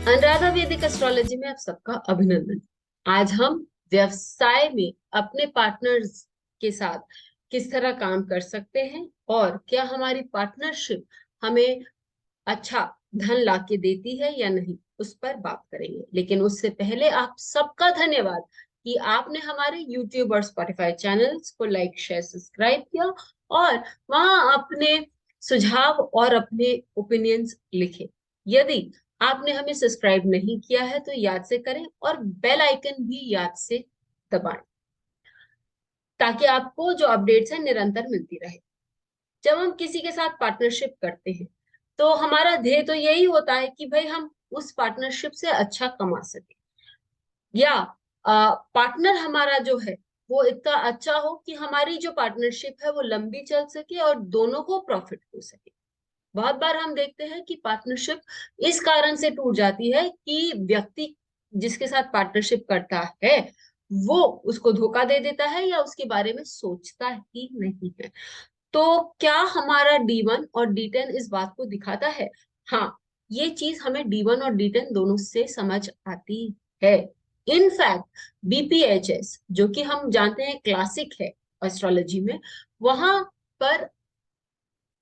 अनुराधा वैदिक एस्ट्रोलॉजी में आप सबका अभिनंदन। आज हम व्यवसाय में अपने पार्टनर्स के साथ किस तरह काम कर सकते हैं और क्या हमारी पार्टनरशिप हमें अच्छा धन लाके देती है या नहीं, उस पर बात करेंगे। लेकिन उससे पहले आप सबका धन्यवाद कि आपने हमारे YouTube और Spotify चैनल्स को लाइक शेयर सब्सक्राइब किया और वहां अपने सुझाव और अपने ओपिनियंस लिखे। यदि आपने हमें सब्सक्राइब नहीं किया है तो याद से करें और बेल आइकन भी याद से दबाएं ताकि आपको जो अपडेट्स है निरंतर मिलती रहे। जब हम किसी के साथ पार्टनरशिप करते हैं तो हमारा ध्येय तो यही होता है कि भाई हम उस पार्टनरशिप से अच्छा कमा सके या पार्टनर हमारा जो है वो इतना अच्छा हो कि हमारी जो पार्टनरशिप है वो लंबी चल सके और दोनों को प्रॉफिट हो सके। बहुत बार हम देखते हैं कि पार्टनरशिप इस कारण से टूट जाती है कि व्यक्ति जिसके साथ पार्टनरशिप करता है वो उसको धोखा दे देता है या उसके बारे में सोचता ही नहीं है। तो क्या हमारा D1 और D10 इस बात को दिखाता है? हाँ, ये चीज हमें D1 और D10 दोनों से समझ आती है। इनफैक्ट BPHS जो कि हम जानते हैं क्लासिक है एस्ट्रोलॉजी में, वहां पर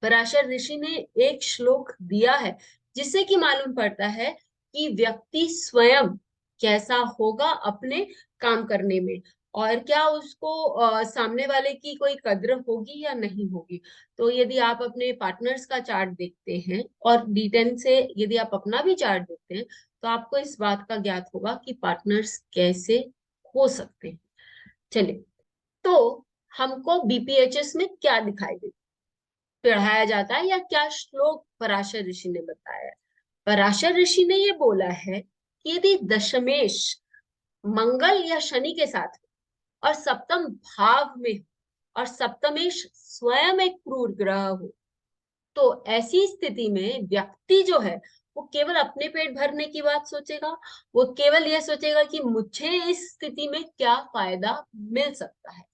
पराशर ऋषि ने एक श्लोक दिया है जिससे कि मालूम पड़ता है कि व्यक्ति स्वयं कैसा होगा अपने काम करने में और क्या उसको सामने वाले की कोई कद्र होगी या नहीं होगी। तो यदि आप अपने पार्टनर्स का चार्ट देखते हैं और D10 से यदि आप अपना भी चार्ट देखते हैं तो आपको इस बात का ज्ञात होगा कि पार्टनर्स कैसे हो सकते हैं। चलिए, तो हमको BPHS में क्या दिखाई देता पढ़ाया जाता है या क्या श्लोक पराशर ऋषि ने बताया है? पराशर ऋषि ने ये बोला है कि यदि दशमेश मंगल या शनि के साथ हो और सप्तम भाव में हो और सप्तमेश स्वयं एक क्रूर ग्रह हो तो ऐसी स्थिति में व्यक्ति जो है वो केवल अपने पेट भरने की बात सोचेगा। वो केवल यह सोचेगा कि मुझे इस स्थिति में क्या फायदा मिल सकता है।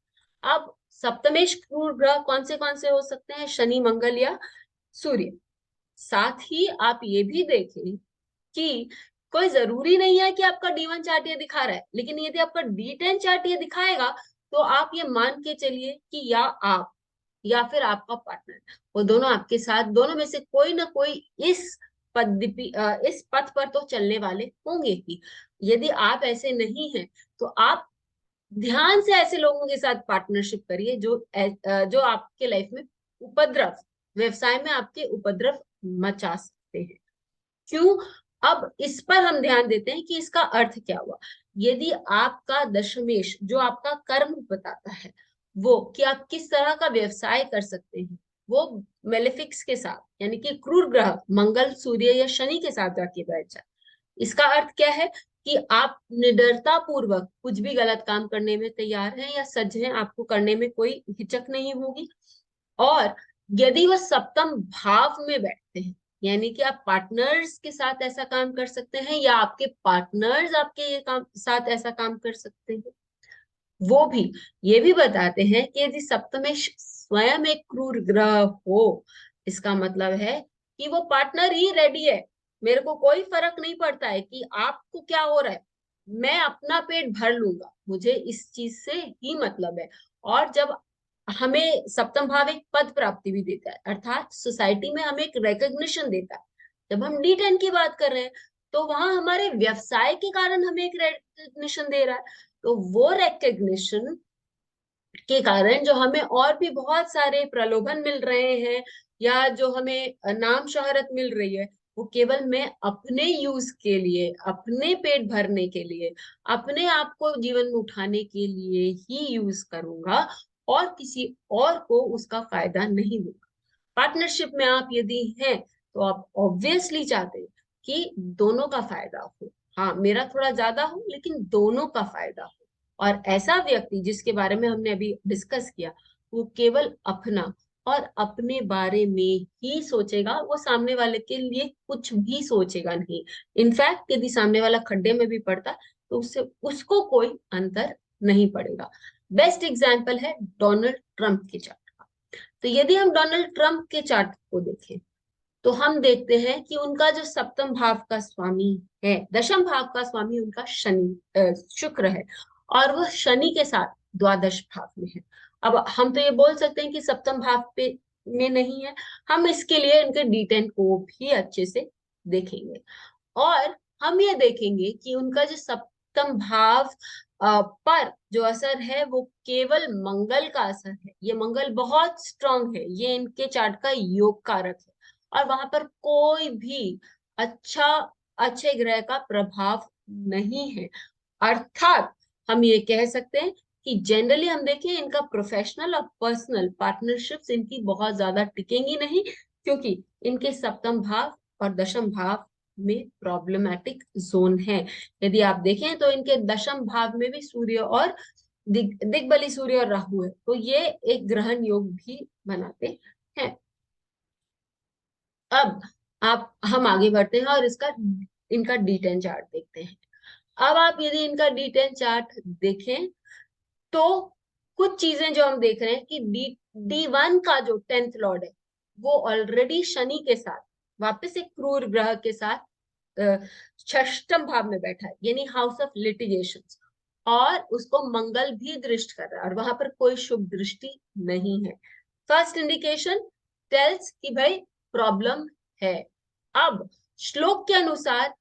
अब सप्तमेश क्रूर ग्रह कौन से हो सकते हैं? शनि, मंगल या सूर्य। साथ ही आप ये भी देखें कि कोई जरूरी नहीं है कि आपका D1 चार्ट ये दिखा रहा है, लेकिन यदि आपका D10 चार्ट ये दिखाएगा तो आप ये मान के चलिए कि या आप या फिर आपका पार्टनर, वो दोनों आपके साथ, दोनों में से कोई ना कोई इस पथ पर तो चलने वाले होंगे ही। यदि आप ऐसे नहीं हैं तो आप ध्यान से ऐसे लोगों के साथ पार्टनरशिप करिए जो आपके लाइफ में उपद्रव, व्यवसाय में आपके उपद्रव मचा सकते हैं। क्यों? अब इस पर हम ध्यान देते हैं कि इसका अर्थ क्या हुआ। यदि आपका दशमेश जो आपका कर्म बताता है वो कि आप किस तरह का व्यवसाय कर सकते हैं, वो मेलेफिक्स के साथ यानी कि क्रूर ग्रह मंगल, सूर्य या शनि के साथ जाके बैठ जाए, इसका अर्थ क्या है कि आप निडरता पूर्वक कुछ भी गलत काम करने में तैयार हैं या सज्ज हैं, आपको करने में कोई हिचक नहीं होगी। और यदि वह सप्तम भाव में बैठते हैं यानी कि आप पार्टनर्स के साथ ऐसा काम कर सकते हैं या आपके पार्टनर्स आपके ये काम साथ ऐसा काम कर सकते हैं। वो भी ये भी बताते हैं कि यदि सप्तमेश स्वयं एक क्रूर ग्रह हो, इसका मतलब है कि वो पार्टनर ही रेडी है। मेरे को कोई फर्क नहीं पड़ता है कि आपको क्या हो रहा है, मैं अपना पेट भर लूंगा, मुझे इस चीज से ही मतलब है। और जब हमें सप्तम भाव एक पद प्राप्ति भी देता है अर्थात सोसाइटी में हमें एक रिकग्निशन देता है। जब हम D10 की बात कर रहे हैं तो वहां हमारे व्यवसाय के कारण हमें एक रिकग्निशन दे रहा है। तो वो रिकग्निशन के कारण जो हमें और भी बहुत सारे प्रलोभन मिल रहे हैं या जो हमें नाम शोहरत मिल रही है, वो केवल मैं अपने यूज के लिए, अपने पेट भरने के लिए, अपने आप को जीवन में उठाने के लिए ही यूज करूंगा और किसी और को उसका फायदा नहीं दूंगा। पार्टनरशिप में आप यदि हैं तो आप ऑब्वियसली चाहते हैं कि दोनों का फायदा हो। हाँ, मेरा थोड़ा ज्यादा हो लेकिन दोनों का फायदा हो। और ऐसा व्यक्ति जिसके बारे में हमने अभी डिस्कस किया, वो केवल अपना और अपने बारे में ही सोचेगा, वो सामने वाले के लिए कुछ भी सोचेगा नहीं। इनफैक्ट यदि सामने वाला खड्डे में भी पड़ता तो उससे उसको कोई अंतर नहीं पड़ेगा। बेस्ट एग्जाम्पल है डोनाल्ड ट्रंप के चार्ट का। तो यदि हम डोनाल्ड ट्रंप के चार्ट को देखें तो हम देखते हैं कि उनका जो सप्तम भाव का स्वामी है, दशम भाव का स्वामी उनका शुक्र है, और वह शनि के साथ द्वादश भाव में है। अब हम तो ये बोल सकते हैं कि सप्तम भाव पे में नहीं है, हम इसके लिए इनके D10 को भी अच्छे से देखेंगे, और हम ये देखेंगे कि उनका जो सप्तम भाव पर जो असर है वो केवल मंगल का असर है। ये मंगल बहुत स्ट्रांग है, ये इनके चार्ट का योग कारक है, और वहां पर कोई भी अच्छा अच्छे ग्रह का प्रभाव नहीं है। अर्थात हम ये कह सकते हैं कि जनरली हम देखें, इनका प्रोफेशनल और पर्सनल पार्टनरशिप्स इनकी बहुत ज्यादा टिकेंगी नहीं, क्योंकि इनके सप्तम भाव और दशम भाव में प्रॉब्लमैटिक जोन है। यदि आप देखें तो इनके दशम भाव में भी सूर्य और दिग्बली सूर्य और राहु है, तो ये एक ग्रहण योग भी बनाते हैं। अब आप हम आगे बढ़ते हैं और इसका इनका D10 चार्ट देखते हैं। अब आप यदि इनका D10 चार्ट देखें तो कुछ चीजें जो हम देख रहे हैं कि D1 का जो 10th लॉर्ड है वो ऑलरेडी शनि के साथ वापस एक क्रूर ग्रह के साथ षष्टम भाव में बैठा है, यानी हाउस ऑफ लिटिगेशन, और उसको मंगल भी दृष्ट कर रहा है, और वहां पर कोई शुभ दृष्टि नहीं है। फर्स्ट इंडिकेशन टेल्स कि भाई प्रॉब्लम है। अब श्लोक के अनुसार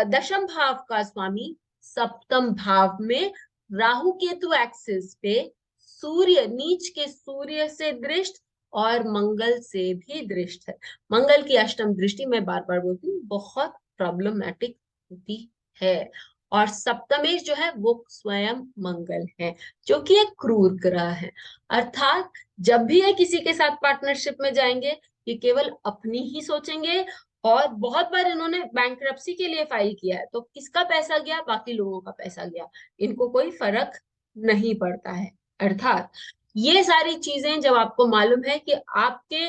दशम भाव का स्वामी सप्तम भाव में राहु केतु एक्सिस पे सूर्य, नीच के सूर्य से दृष्ट और मंगल से भी दृष्ट है। मंगल की अष्टम दृष्टि, मैं बार बार बोलती हूँ, बहुत प्रॉब्लमैटिक होती है, और सप्तमेश जो है वो स्वयं मंगल है, जो कि एक क्रूर ग्रह है। अर्थात जब भी ये किसी के साथ पार्टनरशिप में जाएंगे, ये केवल अपनी ही सोचेंगे, और बहुत बार इन्होंने बैंक्रप्सी के लिए फाइल किया है, तो किसका पैसा गया, बाकी लोगों का पैसा गया, इनको कोई फर्क नहीं पड़ता है। अर्थात ये सारी चीजें जब आपको मालूम है कि आपके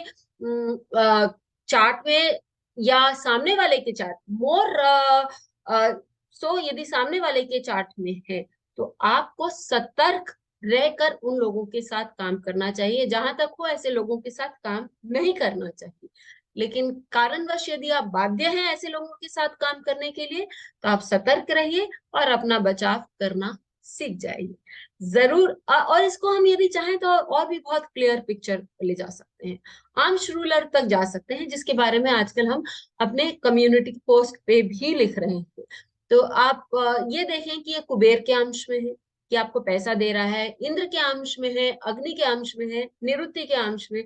चार्ट में या सामने वाले के चार्ट मोर सो यदि सामने वाले के चार्ट में है, तो आपको सतर्क रहकर उन लोगों के साथ काम करना चाहिए। जहां तक हो ऐसे लोगों के साथ काम नहीं करना चाहिए, लेकिन कारणवश यदि आप बाध्य हैं ऐसे लोगों के साथ काम करने के लिए, तो आप सतर्क रहिए और अपना बचाव करना सीख जाइए जरूर। और इसको हम यदि चाहें तो और भी बहुत क्लियर पिक्चर ले जा सकते हैं, आर्म्स रूलर तक जा सकते हैं, जिसके बारे में आजकल हम अपने कम्युनिटी पोस्ट पे भी लिख रहे हैं। तो आप ये देखें कि ये कुबेर के अंश में है कि आपको पैसा दे रहा है, इंद्र के अंश में है, अग्नि के अंश में है, निरुति के अंश में,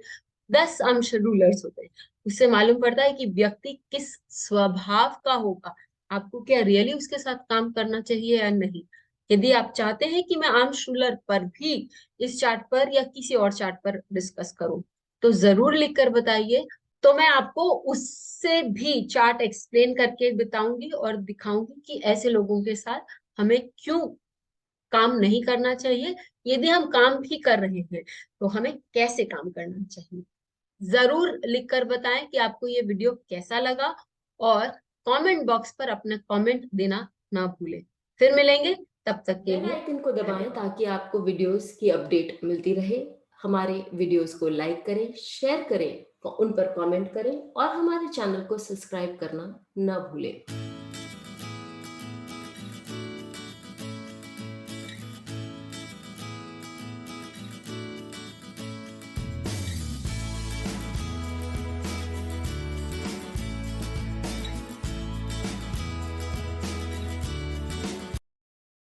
10 अंश रूलर्स होते हैं। उससे मालूम पड़ता है कि व्यक्ति किस स्वभाव का होगा, आपको क्या रियली उसके साथ काम करना चाहिए या नहीं। यदि आप चाहते हैं कि मैं आर्म्स रूलर पर भी इस चार्ट पर या किसी और चार्ट पर डिस्कस करूं, तो जरूर लिखकर बताइए, तो मैं आपको उससे भी चार्ट एक्सप्लेन करके बताऊंगी और दिखाऊंगी कि ऐसे लोगों के साथ हमें क्यों काम नहीं करना चाहिए, यदि हम काम भी कर रहे हैं तो हमें कैसे काम करना चाहिए। जरूर लिखकर बताएं कि आपको ये वीडियो कैसा लगा, और कमेंट बॉक्स पर अपना कमेंट देना ना भूलें। फिर मिलेंगे, तब तक के बेल लिए आइकन को दबाएं धन्यवाद। ताकि आपको वीडियोस की अपडेट मिलती रहे। हमारे वीडियोस को लाइक करें, शेयर करें, उन पर कमेंट करें और हमारे चैनल को सब्सक्राइब करना न भूलें।